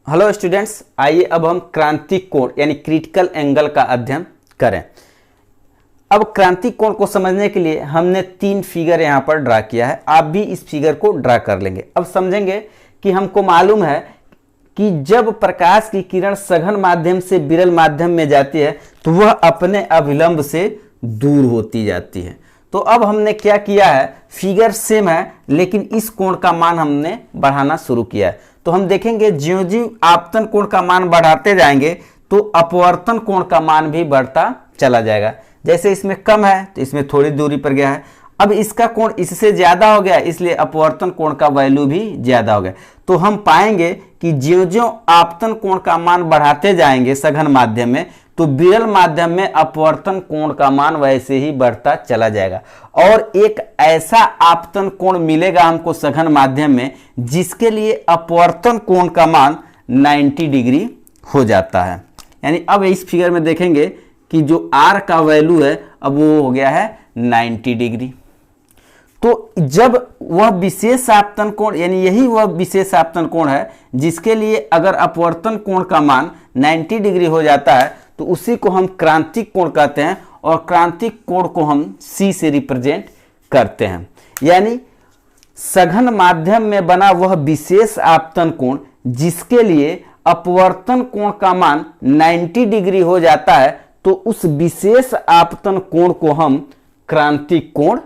Hello students, आइए अब हम क्रांतिक कोण यानी क्रिटिकल एंगल का अध्ययन करें। अब क्रांतिक कोण को समझने के लिए हमने 3 फिगर यहाँ पर ड्रा किया है। आप भी इस फिगर को ड्रा कर लेंगे। अब समझेंगे कि हमको मालूम है कि जब प्रकाश की किरण सघन माध्यम से विरल माध्यम में जाती है तो वह अपने अभिलंब से दूर होती जाती है। तो अब हमने क्या किया है, फिगर सेम है लेकिन इस कोण का मान हमने बढ़ाना शुरू किया है। तो हम देखेंगे ज्यों ज्यों आपतन कोण का मान बढ़ाते जाएंगे तो अपवर्तन कोण का मान भी बढ़ता चला जाएगा। जैसे इसमें कम है तो इसमें थोड़ी दूरी पर गया है। अब इसका कोण इससे ज्यादा हो गया, इसलिए अपवर्तन कोण का वैल्यू भी ज्यादा हो गया। तो हम पाएंगे कि ज्यों ज्यों आपतन कोण का मान बढ़ाते जाएंगे सघन माध्यम में तो विरल माध्यम में अपवर्तन कोण का मान वैसे ही बढ़ता चला जाएगा और एक ऐसा आपतन कोण मिलेगा हमको सघन माध्यम में जिसके लिए अपवर्तन कोण का मान 90 डिग्री हो जाता है। यानी अब इस फिगर में देखेंगे कि जो R का वैल्यू है अब वो हो गया है 90 डिग्री। तो जब वह विशेष आपतन कोण यानी यही वह विशेष आपतन कोण है जिसके लिए अगर अपवर्तन कोण का मान 90 डिग्री हो जाता है तो उसी को हम क्रांतिक कोण कहते हैं और क्रांतिक कोण को हम C से रिप्रेजेंट करते हैं। यानी सघन माध्यम में बना वह विशेष आपतन कोण जिसके लिए अपवर्तन कोण का मान 90 डिग्री हो जाता है तो उस विशेष आपतन कोण को हम क्रांतिक कोण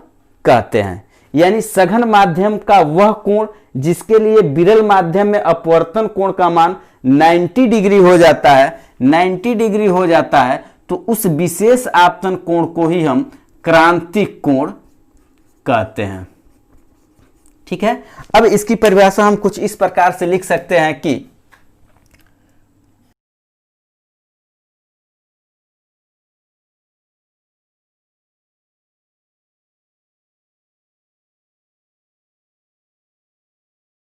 कहते हैं। यानी सघन माध्यम का वह कोण जिसके लिए विरल माध्यम में अपवर्तन कोण का मान 90 डिग्री हो जाता है, 90 डिग्री हो जाता है तो उस विशेष आपतन कोण को ही हम क्रांतिक कोण कहते हैं। ठीक है। अब इसकी परिभाषा हम कुछ इस प्रकार से लिख सकते हैं कि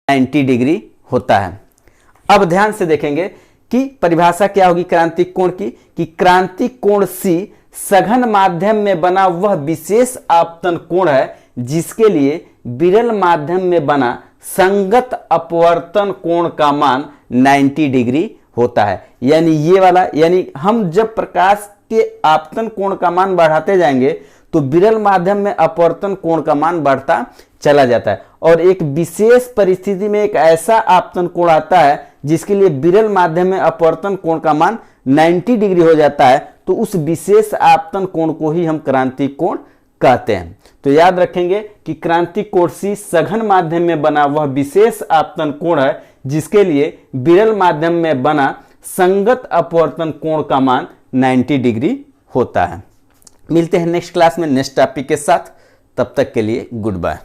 डिग्री होता है। अब ध्यान से देखेंगे कि परिभाषा क्या होगी क्रांतिक कोण की, कि क्रांतिक कोण C सघन माध्यम में बना वह विशेष आपतन कोण है जिसके लिए विरल माध्यम में बना संगत अपवर्तन कोण का मान 90 डिग्री होता है। यानी ये वाला, यानी हम जब प्रकाश के आपतन कोण का मान बढ़ाते जाएंगे तो विरल माध्यम में अपवर्तन कोण का मान बढ़ता चला जाता है और एक विशेष परिस्थिति में एक ऐसा आपतन कोण आता है जिसके लिए विरल माध्यम में अपवर्तन कोण का मान 90 डिग्री हो जाता है तो उस विशेष आपतन कोण को ही हम क्रांतिक कोण कहते हैं। तो याद रखेंगे कि क्रांतिक कोण C सघन माध्यम में बना वह विशेष आपतन कोण है जिसके लिए विरल माध्यम में बना संगत अपवर्तन कोण का मान 90 डिग्री होता है। मिलते हैं नेक्स्ट क्लास में नेक्स्ट टॉपिक के साथ। तब तक के लिए गुड बाय।